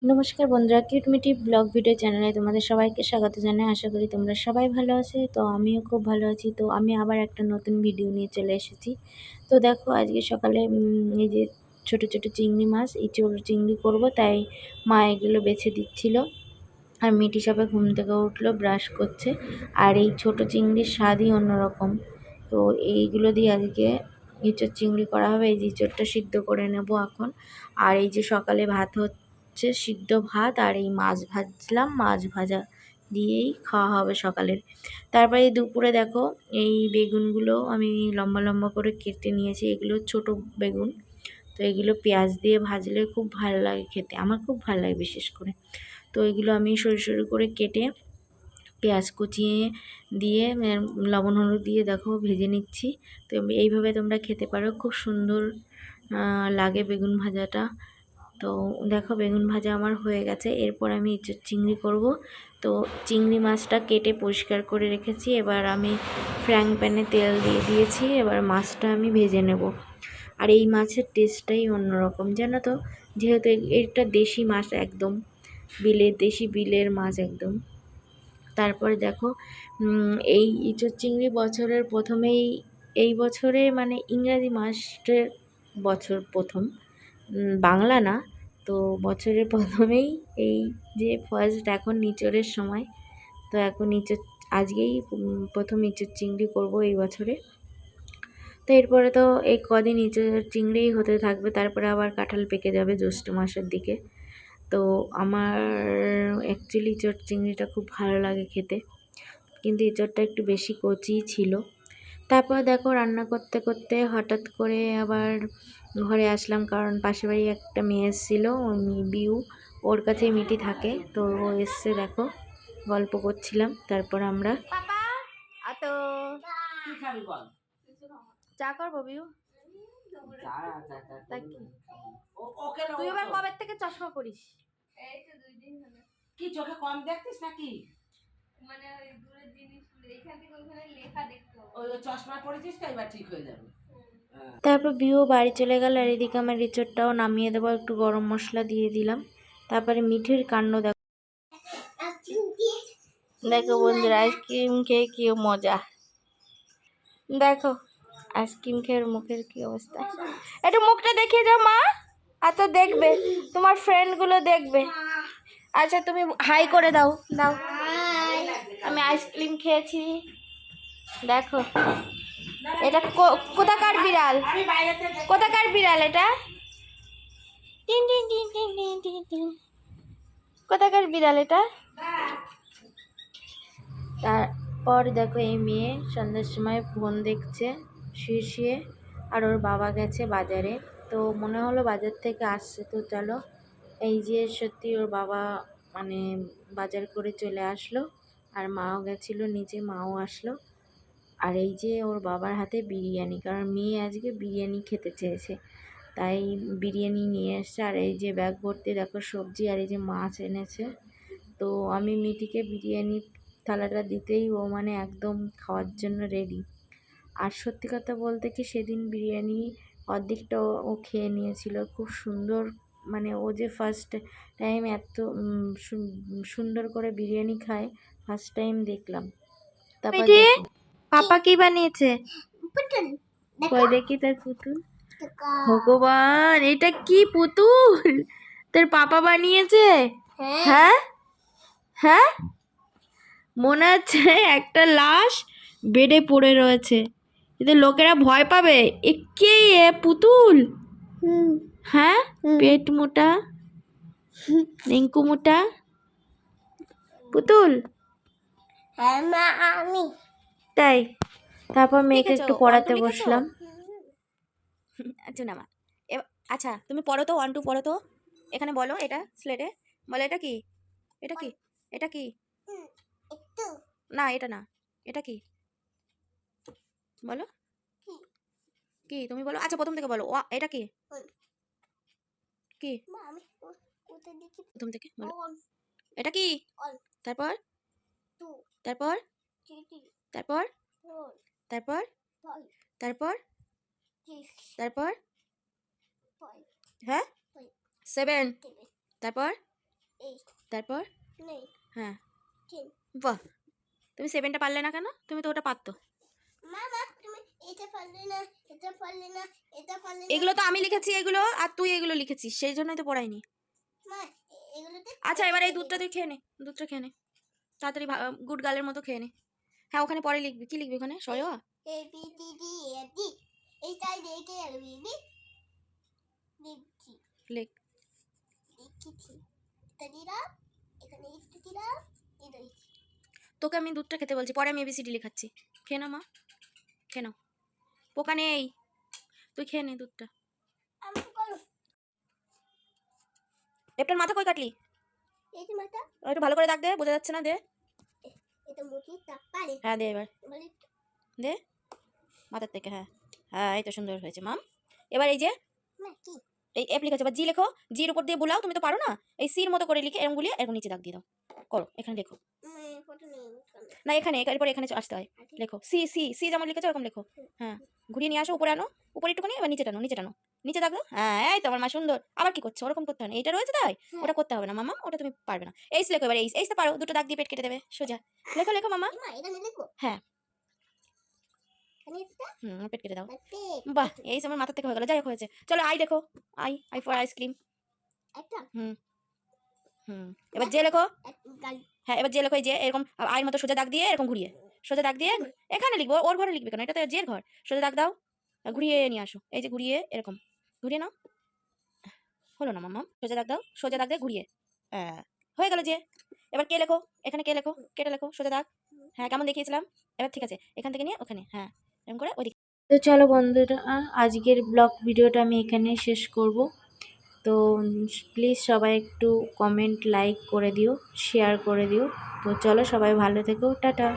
নমস্কার বন্ধুরা, কিউটমিটি blog video চ্যানেলে তোমাদের সবাইকে স্বাগত জানাই। আশা করি তোমরা সবাই ভালো আছো। তো আমিও খুব ভালো আছি। তো আমি আবার একটা নতুন ভিডিও নিয়ে চলে এসেছি। তো দেখো, আজকে সকালে এই যে ছোট ছোট চিংড়ি মাছ, এই ছোট চিংড়ি করব, তাই মা এগুলো বেছে দিচ্ছিল। আর মিটি সবে ঘুম থেকে উঠলো, ব্রাশ করছে। আর এই ছোট চিংড়ির স্বাদই অন্যরকম। তো এইগুলো দিয়ে আজকে ইঁচড় চিংড়ি করা হবে। এই যে ইঁচড়টা সিদ্ধ করে নেব এখন। আর এই যে সকালে ভাত হচ্ছে, সিদ্ধ ভাত, আর এই মাছ ভাজলাম, মাছ ভাজা দিয়েই খাওয়া হবে সকালের। তারপরে এই দুপুরে দেখো, এই বেগুনগুলো আমি লম্বা লম্বা করে কেটে নিয়েছি। এগুলো ছোট বেগুন। তো এগুলো পেঁয়াজ দিয়ে ভাজলে খুব ভালো লাগে খেতে, আমার খুব ভালো লাগে বিশেষ করে। তো এগুলো আমি সরু সরু করে কেটে পেঁয়াজ কুচিয়ে দিয়ে লবণ হলুদ দিয়ে দেখো ভেজে নিচ্ছি। তো এইভাবে তোমরা খেতে পারো, খুব সুন্দর লাগে বেগুন ভাজাটা। তো দেখো, বেগুন ভাজা আমার হয়ে গেছে। এরপর আমি ইঁচড় চিংড়ি করব। তো চিংড়ি মাছটা কেটে পরিষ্কার করে রেখেছি। এবার আমি ফ্রাইং প্যানে তেল দিয়ে দিয়েছি। এবার মাছটা আমি ভেজে নেব। আর এই মাছের টেস্টটাই অন্যরকম, জানো তো। যেহেতু এটা দেশি মাছ, একদম দেশি বিলের মাছ একদম। তারপরে দেখো, এই ইঁচড় চিংড়ি বছরের প্রথমেই, এই বছরে মানে ইংরাজি মাসের বছর প্রথম, বাংলা না। তো বছরের প্রথমেই এই যে ফার্স্ট এখন ইঁচড়ের সময়। তো এখন আজকেই প্রথম ইঁচড় চিংড়ি করব এই বছরে। তো এরপরে তো এই কদিন ইঁচড় চিংড়িই হতে থাকবে, তারপরে আবার কাঁঠাল পেকে যাবে জ্যৈষ্ঠ মাসের দিকে। তো আমার অ্যাকচুয়ালি ইঁচড় চিংড়িটা খুব ভালো লাগে খেতে, কিন্তু এঁচড়টা একটু বেশি কচি ছিল। তারপর দেখো, রান্না করতে করতে হঠাৎ করে আবার ঘরে আসলাম, কারণ পাশের বাড়ি একটা মেয়ে এসেছিলো, বিউ, ওর কাছে মিটি থাকে। তো ও এসছে, দেখো গল্প করছিলাম। তারপর আমরা চা করবো। বিউ, তুই এবার কবে থেকে চশমা পরিস? এই তো 2 দিন হলো। কি চোখে কম দেখতিস নাকি? মানে ওই দূরের জিনিস, এইখান থেকে ওখানে লেখা দেখতে হবে। ওই চশমা পরেছিস তো, এবার ঠিক হয়ে যাবে। তারপর বিউ বাড়ি চলে গেল। আর এদিকে আমার এঁচড়টাও নামিয়ে দেবো, একটু গরম মশলা দিয়ে দিলাম। তারপরে মিঠির কাণ্ড দেখো। দেখো বন্ধুরা, আইসক্রিম খেয়ে কি মজা। দেখো আইসক্রিম খেয়ে মুখের কি অবস্থা। একটু মুখটা দেখিয়ে যাও মা, আর তো দেখবে, তোমার ফ্রেন্ডগুলো দেখবে। আচ্ছা তুমি হাই করে দাও। দাও, আমি আইসক্রিম খেয়েছি। দেখো, এটা কোথাকার বিড়াল, কোথাকার বিড়াল এটা? Tin tin tin tin tin tin tin. কোথাকার বিড়াল এটা? তারপর দেখো, এই মেয়ে সন্ধ্যার সময় ফোন দেখছে শুয়ে শুয়ে। আর ওর বাবা গেছে বাজারে। তো মনে হলো বাজার থেকে আসছে, তো চলো। এই যে সত্যি ওর বাবা মানে বাজার করে চলে আসলো। আর মাও গেছিলো নিচে, মাও আসলো। আর এই যে ওর বাবার হাতে বিরিয়ানি, কারণ মেয়ে আজকে বিরিয়ানি খেতে চেয়েছে, তাই বিরিয়ানি নিয়ে এসছে। আর এই যে ব্যাগ ভর্তি দেখো সবজি, আর এই যে মাছ এনেছে। তো আমি মিটিকে বিরিয়ানি থালাটা দিতেই ও মানে একদম খাওয়ার জন্য রেডি। আর সত্যি কথা বলতে কি, সেদিন বিরিয়ানি অর্ধেকটা ও খেয়ে নিয়েছিল। খুব সুন্দর, মানে ও যে ফার্স্ট টাইম এত সুন্দর করে বিরিয়ানি খায়, ফার্স্ট টাইম দেখলাম। তারপর দেখি পাপা কি বানিয়েছে, কই দেখি তার পুতুল। ভগবান, এটা কি পুতুল তোর পাপা বানিয়েছে? হ্যাঁ হ্যাঁ, মনে হচ্ছে একটা লাশ বেডে পড়ে রয়েছে, এতে লোকেরা ভয় পাবে। এ কে, এ পুতুল? হ্যাঁ, পেট মোটা, রিঙ্কু মোটা পুতুল। আমি তাই। তারপর মেয়েকে একটু পড়াতে বসলাম। আচ্ছা না মা, আচ্ছা তুমি পড়ো তো, 1 2 পড়ো তো। এখানে বলো, এটা স্লেটে বলো, এটা কি, এটা কি, এটা কি? না এটা না, এটা কি বলো, কি তুমি বলো। আচ্ছা প্রথম থেকে বলো, এটা কি, কি প্রথম থেকে বলো, এটা কি? তারপর, তারপর, তারপর, তারপর, তারপর, তারপর, হ্যাঁ 7, তারপর তারপর হ্যাঁ বাহ, তুমি 7টা পারলে না কেন? তুমি তো ওটা পারতো। এগুলো তো আমি লিখেছি এগুলো, আর তুই এগুলো লিখেছিস, সেই জন্যই তো পড়াইনি। আচ্ছা এবার এই দুধটা তুই খেয়ে নে, দুধটা খেয়ে নে তাড়াতাড়ি, গুড গার্লের মতো খেয়ে নে। হ্যাঁ ওখানে পরে লিখবি, কি লিখবি ওখানে? সয় A B C D E F G H I J K L M N O লিখছি লিখ। লিখছি এটা দিলাম, এখানে একটু দিলাম, এটা লিখছি। তোকে আমি দুধটা খেতে বলছি, পরে আমি এবিসিডি লেখাচ্ছি। খেয়ে নাও মা, খেয়ে নাও, পোকা নেই, তুই খেয়ে নে দুধটা। আমাকে করো। এটার মাথা কই কাটলি? এই যে মাথা, একটু ভালো করে দাগ দে, বোঝা যাচ্ছে না, দে। এটা মুখে দাগ পারে। হ্যাঁ দে এবার, দে মাথার থেকে। হ্যাঁ হ্যাঁ এই তো সুন্দর হয়েছে মাম। এবার এই যে না কি এই এফ লিখেছে, এবার জি লেখো, জির উপর দিয়ে বুলাও, তুমি তো পারো না। এই সির মতো করে লিখে এরকম গুলিয়ে এরকম নিচে দাগ দিয়ে দাও। করো, এখানে লেখো। ফটো নেই না এখানে, এরপর এখানে আসতে হয়। লেখো সি সি সি যেমন লিখেছো ওরকম লেখো। হ্যাঁ ঘুরিয়ে নিয়ে আসো, উপরে আনো, উপরে একটুখানি, এবার নিচে টানো, নিচে টানো, নিচে দাগ দাও। হ্যাঁ এই তো আমার মা সুন্দর। আবার কি করছো? ওরকম করতে হবে না, এইটা রয়েছে তাই ওটা করতে হবে না মামা, ওটা তুমি পারবে না। এইস লেখো এবার, এইস, এইস তো পারো, দুটো দাগ দিয়ে পেট কেটে দেবে সোজা। লেখো লেখো মামা। এখানে লিখবো, হ্যাঁ এখানে একটা পেট কেটে দাও। পেট বাহ এইস আমার মাথার থেকে হয়ে গেল, যাই হোক হয়েছে। চলো আই লেখো, আই, আই ফর আইসক্রিম। একটা এবার যে লেখো। গাল হ্যাঁ এবার যে লেখো, এই যে এরকম আয়ের মতো সোজা দাগ দিয়ে এরকম ঘুরিয়ে, সোজা দাগ দিয়ে এখানে লিখবো, ওর ঘরে লিখবে কেন? এটা তো জের ঘর। সোজা দাগ দাও, ঘুরিয়ে নিয়ে আসো, এই যে ঘুরিয়ে এরকম ঘুরিয়ে নাও। হলো না মাম্মা? সোজা দাগ দাও, সোজা দাগ দিয়ে ঘুরিয়ে, হয়ে গেল যে। এবার কে লেখো, এখানে কে লেখো, কেটে লেখো সোজা দাগ। হ্যাঁ কেমন দেখিয়েছিলাম? এবার ঠিক আছে, এখান থেকে নিয়ে ওখানে, হ্যাঁ এরকম করে ওইদিকে। তো চলো বন্ধুরা, আজকের ব্লগ ভিডিওটা আমি এখানেই শেষ করব। তো প্লিজ সবাই একটু কমেন্ট, লাইক করে দিও, শেয়ার করে দিও। তো চলো সবাই ভালো থেকো, টাটা।